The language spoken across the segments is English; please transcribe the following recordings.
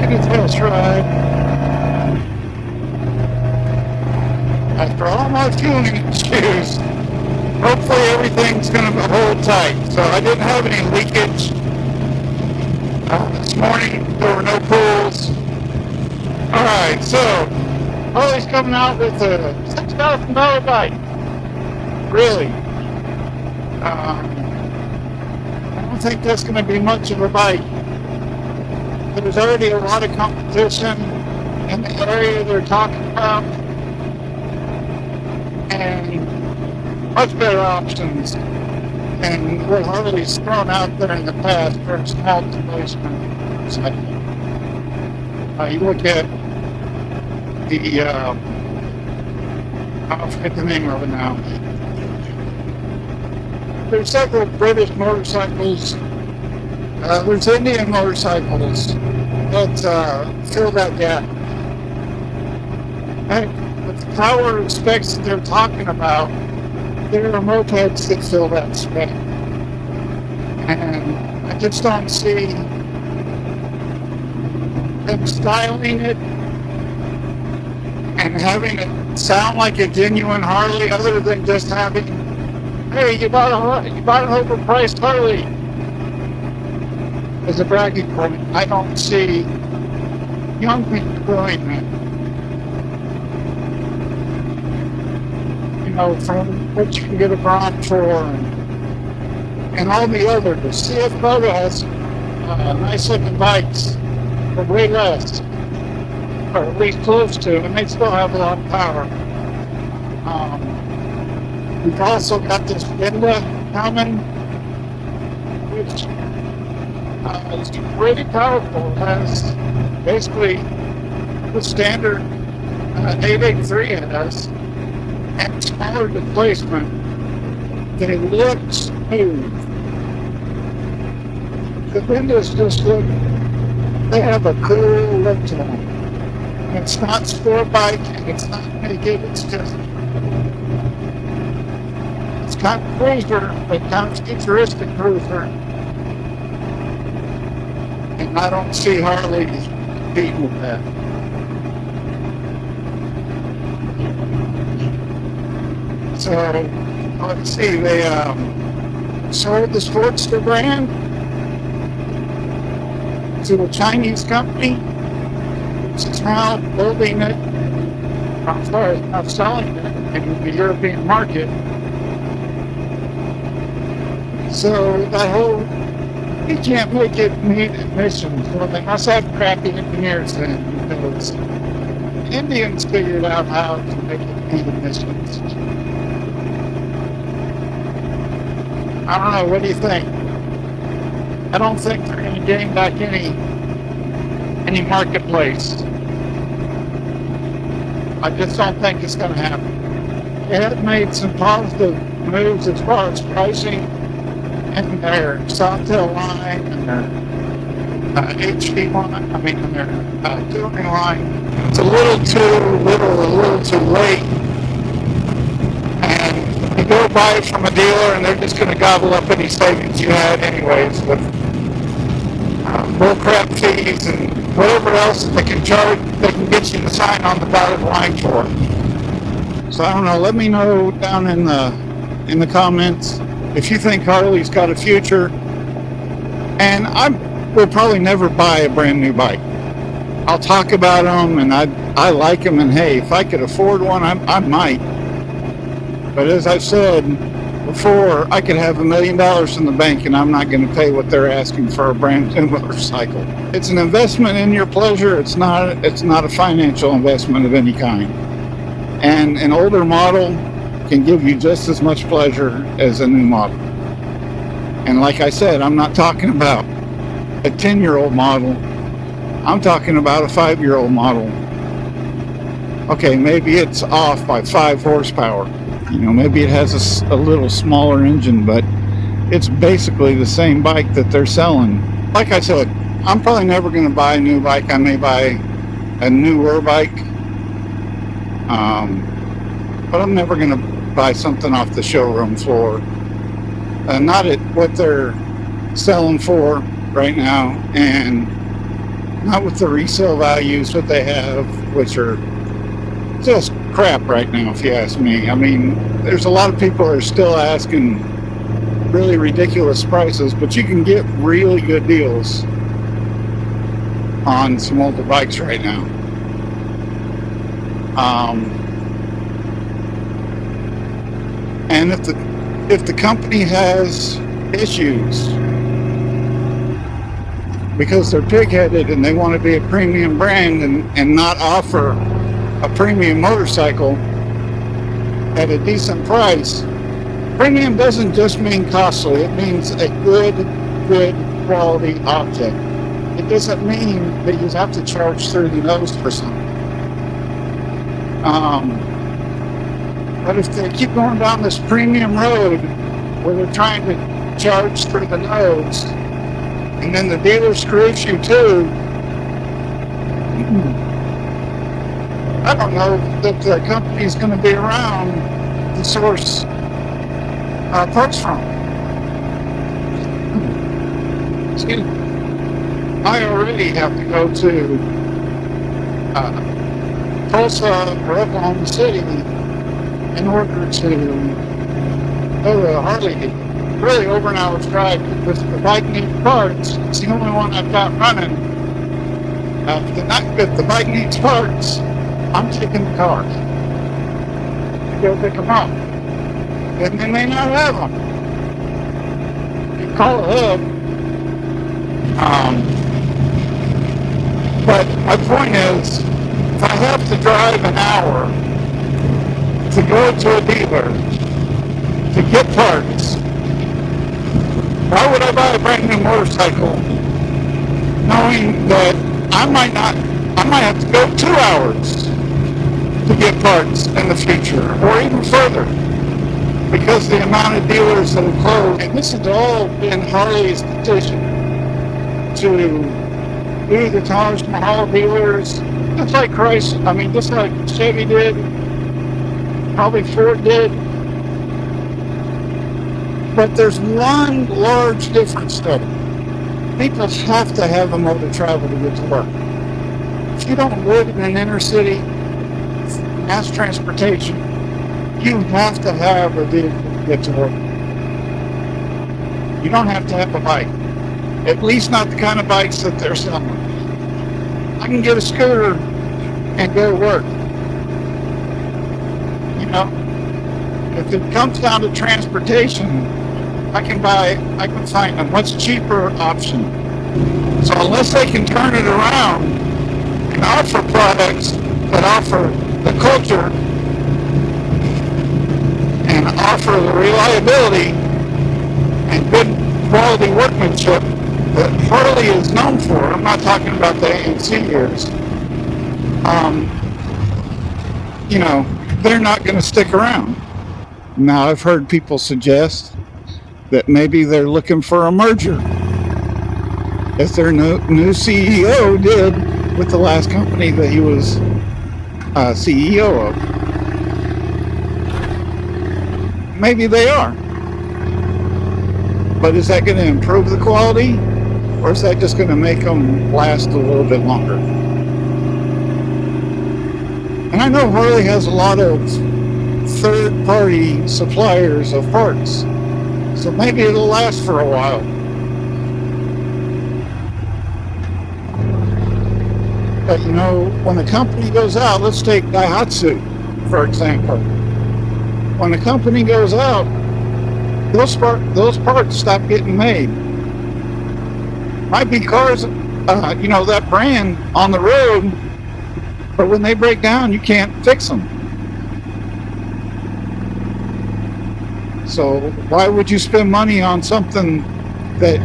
taking a test ride after all my fueling issues. Hopefully everything's going to hold tight. So I didn't have any leakage. This morning there were no pools. Alright, so Harley's coming out with a $6,000 bike. Really? I don't think that's going to be much of a bike. There's already a lot of competition in the area they're talking about, and much better options than what Harley's thrown out there in the past for a small displacement. You look at the, I'll forget the name of it now. There's several British motorcycles. There's Indian motorcycles that fill that gap. And with the power and specs that they're talking about, there are mopeds that fill that spec. And I just don't see them styling it and having it sound like a genuine Harley, other than just having, hey, you bought an overpriced Harley as a bragging point. I don't see young people doing that. You know, from what you can get a bronze for and all the other. The CF Moto has nice looking bikes for way less, or at least close to, and they still have a lot of power. We've also got this Vinda coming, which is pretty powerful. It has basically the standard 883 has, and smaller displacement. They look smooth. The Vindas just look, they have a cool look to them. It's not sport bike, and it's not naked, it's just, it's kind of cruiser, but kind of futuristic cruiser. And I don't see Harley beating with that. So, let's see, they sold the Sportster brand to a Chinese company, which is now building it, I'm sorry, not selling it in the European market. So that whole, you can't make it meet emissions. Well, they must have crappy engineers then, because Indians figured out how to make it meet emissions. I don't know, what do you think? I don't think they're going to gain back any marketplace. I just don't think it's going to happen. They have made some positive moves as far as pricing in their Sawtail line and their HD line, their touring line. It's a little too late. And you go buy it from a dealer and they're just going to gobble up any savings you had anyways with bullcrap fees and whatever else they can charge, they can get you to sign on the dotted line for. So I don't know, let me know down in the comments if you think Harley's got a future. And I will probably never buy a brand new bike. I'll talk about them and I like them, and hey, if I could afford one, I might. But as I've said before, I could have $1 million in the bank and I'm not going to pay what they're asking for a brand new motorcycle. It's an investment in your pleasure. It's not a financial investment of any kind. And an older model can give you just as much pleasure as a new model. And like I said, I'm not talking about a 10-year-old model. I'm talking about a 5-year-old model. Okay, maybe it's off by 5 horsepower. You know, maybe it has a little smaller engine, but it's basically the same bike that they're selling. Like I said, I'm probably never going to buy a new bike. I may buy a newer bike, but I'm never going to buy something off the showroom floor. Not at what they're selling for right now, and Not with the resale values that they have, which are just crap right now, if you ask me. I mean, there's a lot of people that are still asking really ridiculous prices, but you can get really good deals on some older bikes right now. And if the company has issues because they're pig-headed and they want to be a premium brand and not offer a premium motorcycle at a decent price. Premium doesn't just mean costly, it means a good quality object. It doesn't mean that you have to charge through the nose for something. But if they keep going down this premium road where they're trying to charge through the nose, and then the dealer screws you too, I don't know that the company's going to be around to source parts from. Excuse me. I already have to go to Tulsa or Oklahoma City in order to go to Harley. Really over an hour's drive because the bike needs parts. It's the only one I've got running. If the bike needs parts, I'm taking the car to go pick them up. And they may not have them. You call it up. But my point is, if I have to drive an hour to go to a dealer to get parts, why would I buy a brand new motorcycle knowing that I might have to go 2 hours to get parts in the future, or even further, because the amount of dealers that have closed. And this has all been Harley's decision to do the Taj Mahal dealers, just like Chrysler, just like Chevy did, probably Ford did. But there's one large difference though. People have to have a mode of travel to get to work. If you don't live in an inner city, mass transportation, you have to have a vehicle to get to work. You don't have to have a bike. At least not the kind of bikes that they're selling. I can get a scooter and go to work. If it comes down to transportation, I can find a much cheaper option. So unless they can turn it around and offer products that offer the culture and offer the reliability and good quality workmanship that Harley is known for, I'm not talking about the AMC years, they're not going to stick around. Now, I've heard people suggest that maybe they're looking for a merger, as their new CEO did with the last company that he was CEO of. Maybe they are. But is that going to improve the quality? Or is that just going to make them last a little bit longer? And I know Harley has a lot of third-party suppliers of parts, so maybe it'll last for a while. But when a company goes out, let's take Daihatsu, for example. When a company goes out, those parts stop getting made. Might be cars, that brand on the road, but when they break down, you can't fix them. So why would you spend money on something that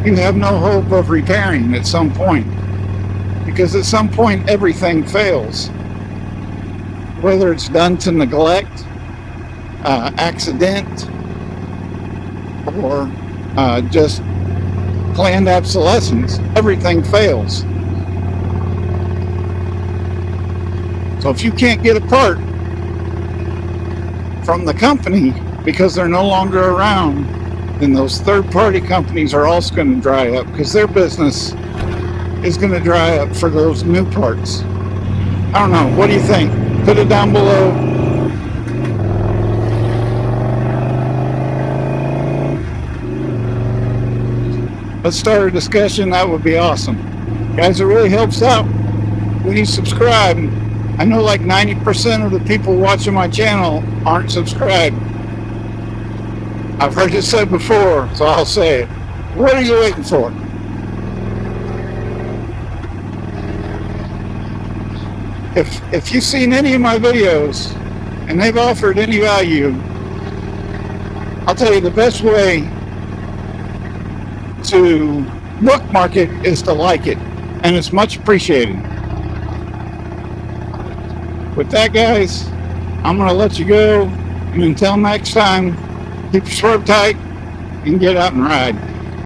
you have no hope of repairing at some point? Because at some point, everything fails. Whether it's done to neglect, accident, or just planned obsolescence, everything fails. So if you can't get a part from the company because they're no longer around, then those third-party companies are also going to dry up because their business is going to dry up for those new parts. I don't know. What do you think? Put it down below. Let's start a discussion. That would be awesome. Guys, it really helps out when you subscribe. I know like 90% of the people watching my channel aren't subscribed. I've heard it said before, so I'll say it. What are you waiting for? If you've seen any of my videos and they've offered any value, I'll tell you the best way to bookmark it is to like it, and it's much appreciated. With that, guys, I'm going to let you go, and until next time, keep your swerve tight and get out and ride.